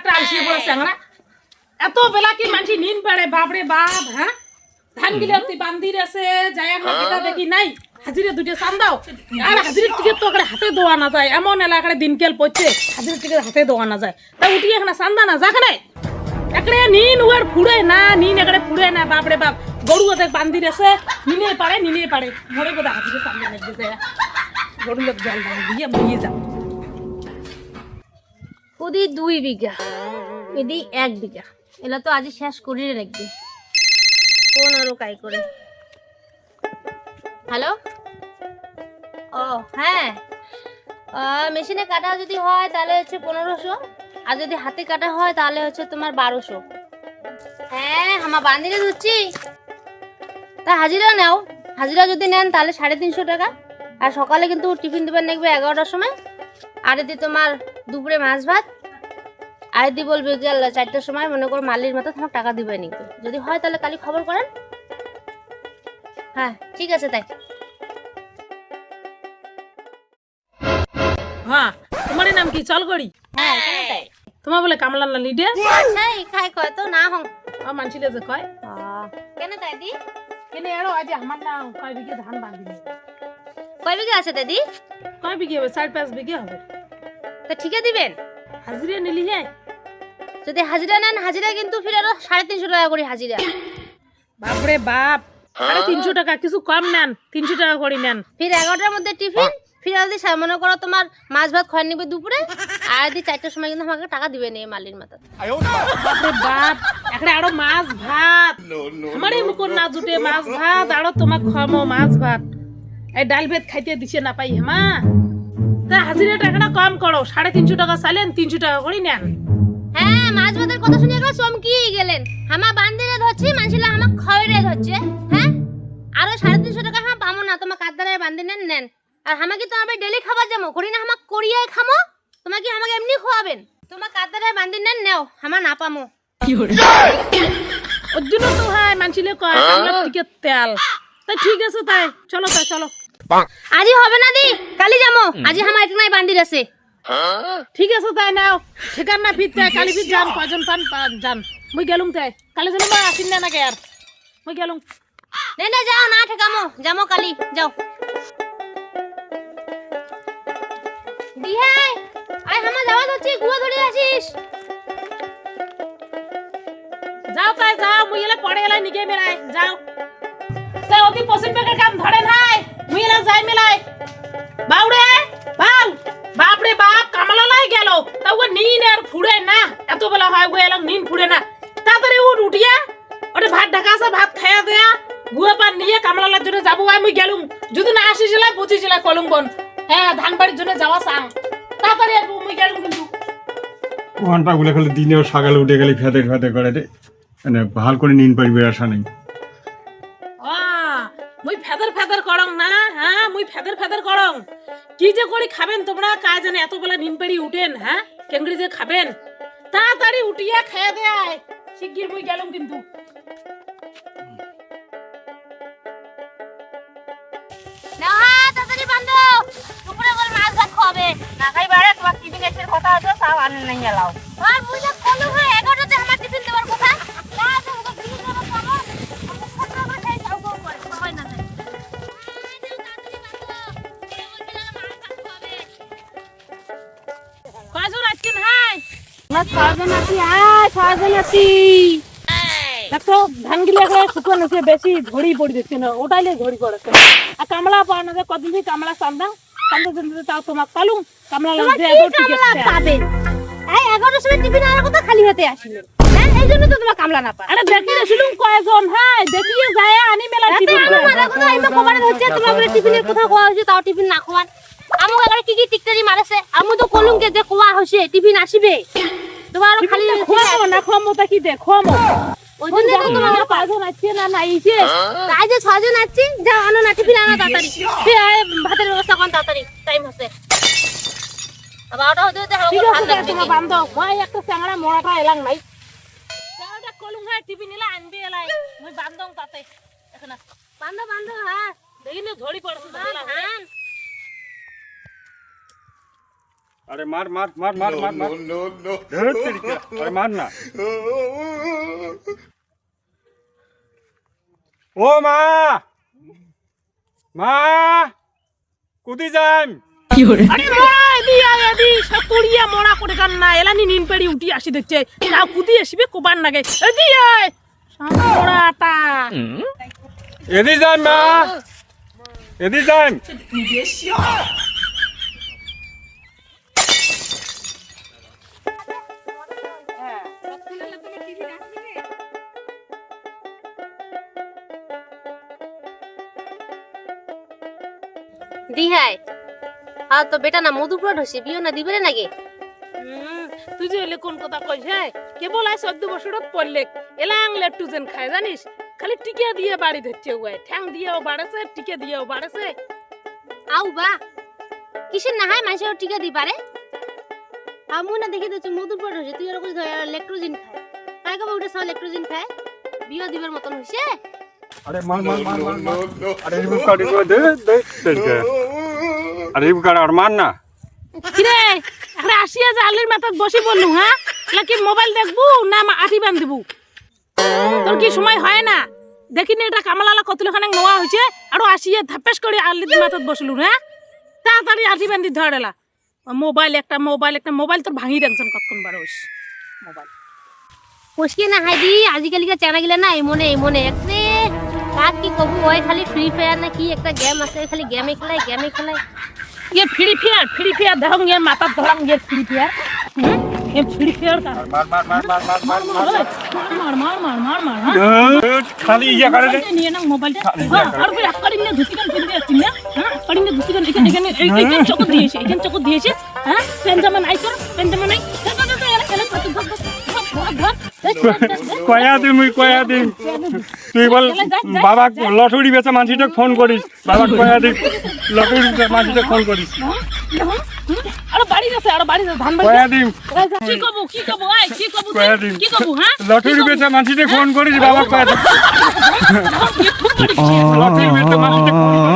একটা আলসিয়ে বড় স্যাংরা এত বেলা কি মানছি নিন পারে বাপরে বাপ হ্যাঁ ধান গিলে তুই বান্দি রেছে যাই একটা দেখা দেখি নাই হাজিরে দুটো চান দাও আর হাজিরের টিকিট তো হাতে দেওয়া না যায় এমন এলাকায় দিনকেল পড়ছে হাজিরের টিকিট হাতে দেওয়া না যায় তা উঠি এখানে চান্দা না যাখানে একড়ে নিন উয়ার ফুড়ে না নিন একড়ে ফুড়ে না বাপরে বাপ গরু ওদের বান্দি রেছে নিনে পারে মরে বোধ হাজিরে চান্দা নেবে যায় গরু লোক জল দিয়ে মরিয়ে যাও ওদি 2 বিঘা এদি 1 বিঘা এলা তো আজ শেষ করিয়ে রাখবি ফোন আরো কাই করে হ্যালো ও হ্যাঁ মেশিনে কাটা যদি হয় তাহলে হচ্ছে 1500 আর যদি হাতে কাটা হয় তাহলে হচ্ছে তোমার 1200 হ্যাঁ আমার বান্দিরে দিচ্ছি তা হাজিরা নাও হাজিরা যদি নেন তাহলে 350 টাকা আর সকালে কিন্তু টিফিন দিবেন দেখবে 11টার সময় আর যদি তোমার দুপুরে মাছ ভাত আর দি বলবে গেল 4টার সময় মনে করো মালির মতো তোমার টাকা দিবে নি যদি হয় তাহলে কালি খবর করেন হ্যাঁ ঠিক আছে তাই হ্যাঁ তোমার নাম কি চলগড়ি হ্যাঁ কেন তাই তোমার বলে কামলা না লিডে আচ্ছা খাই কয় তো না হং মানছিলে যে কয় কেন তাই দি কেন এরো আজ আমার না কয় বিঘে ধান বাঁধি কয় বিঘা আছে দাদি কয় বিঘে হবে 4-5 বিঘে হবে তা ঠিকই দিবেন হাজিরা নিলি হে যদি হাজিরা নেন হাজিরা কিন্তু ফির আরো 350 টাকা করে হাজিরা বাপরে বাপ 350 টাকা কিছু কম নেন 300 টাকা করে নেন ফির 11টার মধ্যে টিফিন ফির যদি মনে করো তোমার মাছ ভাত খাওয়া নিবে দুপুরে আর যদি 4টার সময় কিন্তু আমাকে টাকা দিবে নি মালির মাথা বাপরে বাপ একটা আরো মাছ ভাত আমারই মুকুর না জুটে মাছ ভাত আরো তোমাক খামো মাছ ভাত এই ডাল ভাত খাইতে দিছে না পাই হামা তা হাজিরা টাকাটা কম করো 350 টাকা চাইলেন 300 টাকা করে নেন হ্যাঁ মাছ ভাতের কথা শুনে গেল চমকি গেলেন হামা বান্দিরে ধরছি মানছিলা হামা খয়রে ধরছে হ্যাঁ আরো 350 টাকা হামা পামো না তোমার কাদ্দারে বান্দি নেন আর হামা কি তোমার ডেলি খাবার যাবো করি না হামা করিয়াই খামো তোমার কি আমাকে এমনি খাওয়াবেন তোমার কাদ্দারে বান্দি নেও হামা না পামো কি হরে ওজন্য তো হয় মানছিলে কয় আমরা টিকেট তেল তাই ঠিক আছে তাই চলো আজি হবে না দি কালি যামো আজি হামা এটা নাই বান্দির আছে ঠিক আছে তাই নাও ঠিকান না ফিরতে কালি ফির যান কয়জন পান যান মুই গেলুম তাই কালি যেন মা আসিন না নাকি আর মুই গেলুম নে যাও না ঠেকামো যামো কালি যাও দিহাই আই হামা যাওয়া হচ্ছে গুয়া ধরে আসিস যাও তাই যাও মুই এলা পড়ে এলা নিকে মেলাই যাও তাই অতি পশ্চিম বেগের কাম ধরে নাই মুই এলা যাই মেলাই বাউরে বাউ বাপরে বাপ কামলা লাই গেল তাও নিন আর ফুড়ে না এত বেলা হয় গো এলা নিন ফুড়ে না তাড়াতাড়ি উঠিয়া ওরে ভাত ঢাকা আছে ভাত খাইয়া দেয়া গুয়া পান নিয়ে কামলালার জন্য যাবো আমি গেলুম যদি না আসিছিলা বুঝিছিলা কলম বন হ্যাঁ ধান বাড়ির জন্য যাওয়া সাং তাড়াতাড়ি আর মুই গেলুম কিন্তু ঘন্টা গুলো খালি দিনেও সকালে উঠে গেলে ফেতে করে রে মানে ভাল করে নিন পারবি আশা নেই মুই ফেদার করং না হ্যাঁ মুই ফেদার করং কি যে করে খাবেন তোমরা কাজ জানে এত বেলা নিন পাড়ি উঠেন হ্যাঁ কেঙ্গড়ি যে খাবেন তাড়াতাড়ি উঠিয়া খেয়ে দেয় শিগগির মুই গেলুম কিন্তু না তাড়াতাড়ি বান্ধো দুপুরে বল মাছ ভাত খাবে না খাই বারে তোমার টিফিন এসের কথা আছে সব আন নাই এলাও আর মুই না কলু হয় 11টাতে আমার টিফিন দেবার কথা না তো ওকে বিলি দেব পাবো আমি খতরা করে খাই যাও গো করে সময় না তাই কয়জন আছেন হাই আমরা ছয়জন আছি দেখো ধান গিলে শুকনো আছে বেশি ঝড়ি পড়ি দিচ্ছে না ওটাইলে ঝড়ি পড়েছে আর কামলা পাওয়া না কদিন থেকে কামলা সামনা কামলা তাও তোমার কালুম কামলা লাগবে এত টিকেট পাবে এই 11টার সময় টিফিন আর কথা খালি হতে আসিল হ্যাঁ এই জন্য তো তোমার কামলা না পা আরে দেখিয়ে শুনুন কয়জন হ্যাঁ দেখিয়ে যায় আনি মেলা টিফিন আমার কথা আইমা কমারে হচ্ছে তোমার বলে টিফিনের কথা কোয়া হচ্ছে তাও টিফিন না খাওয়ান আমু এবারে কি টিকটারি মারছে আমু তো কলুম কে যে কোয়া হচ্ছে টিফিন আসিবে তোমার খালি খাওয়াবো না খামোটা কি দেখো ওই জন্য তো তোমার পাঁচজন আছে না নাইছে তাই যে ছয়জন আছে যাও আনো না টিফিন আনো তাড়াতাড়ি ভাতের ব্যবস্থা করুন তাড়াতাড়ি টাইম হচ্ছে আবার ওটা হতে হতে ঠিক ভাত আছে লাগবে তোমার বান্ধব মই একটা চ্যাংড়া মোড়াটা এলাম নাই চ্যাংড়াটা কলুম হয় টিফিন নিলা আনবি এলাই মই বান্ধব তাতে এখন বান্ধব হ্যাঁ দেখিলে ঝড়ি পড়ছে হ্যাঁ আরে মার মার মার মার মার মার ধর তেরিকা আরে মার না ও মা মা কুদি যাম আরে মরা এদি এদি সব কুড়িয়া মরা করে কান না এলানি নিন পেড়ি উঠি আসি দেখছে যাও কুদি আসবে কোবান নাগে এদি আয় মরাটা এদি যাম মা এদি যাম দিহাই আর তো বেটা না মধুপুর হইছে বিয়ে না দিবে নাকি তুই যে এলে কোন কথা কইস হ্যাঁ কেবল আয় 14 বছরত পড়লে এলাং লেট্টু যেন খায় জানিস খালি টিকে দিয়ে বাড়ি ধরছে ওই ঠ্যাং দিয়েও বাড়েছে টিকে দিয়েও বাড়েছে আউ বা কিসের না হয় মানুষের টিকা দি পারে আমু না দেখি তো মধুপুর হইছে তুই এরকম লেকট্রোজিন খায় কাই কবে উঠে সব লেকট্রোজিন খায় বিয়ে দিবার মতন হইছে আরে মার মার মার মার মার আরে ইবু কাটি দে দে তেরিকা আরে ইবু কাট আর মার না কিরে এখন আসিয়া যে আলির মাথাত বসি বললু হ্যাঁ নাকি মোবাইল দেখবু না আটি বান দিব তোর কি সময় হয় না দেখিনি এটা কামালালা কতলখানে নোয়া হয়েছে আর আসিয়া ধাপেস করে আলির মাথাত বসলু হ্যাঁ তাড়াতাড়ি আটি বান্ধি ধরেলা মোবাইল একটা মোবাইল তোর ভাঙি টেনশন কতক্ষণ বার হইস মোবাইল পশকে না হাইদি আজিকালিকা চেনা গিলা না এমনে একনে কাক কি কবু ওই খালি ফ্রি ফায়ার না কি একটা গেম আছে খালি গেমে খেলায় ये फ्री फायर देखो ये माता धरम ये फ्री फायर ये फ्री फायर का মার মার মার মার মার মার मार খালি ইয়া করে দে নিয়ে না মোবাইলটা হ্যাঁ আর কই আকারি নিয়ে ধুতিকান ফিরে যাচ্ছি না হ্যাঁ আকারি নিয়ে ধুতিকান এখানে এইখানে চোখ দিয়েছে হ্যাঁ পেনজামা নাই তোর পেনজামা নাই কয়া দিম তুই বল বাবা লটুরি বেচা মানসিটা ফোন করিস বাবা কয়া দিম লটুরি বেচা মানসিটা ফোন করিস আর বাড়ি গেছে ধান বাড়ি কয়া দিম কি কব আই কি কব কয়া দিম কি কব হ্যাঁ লটুরি বেচা মানসিটা ফোন করিস বাবা কয়া দিম লটুরি বেচা মানসিটা ফোন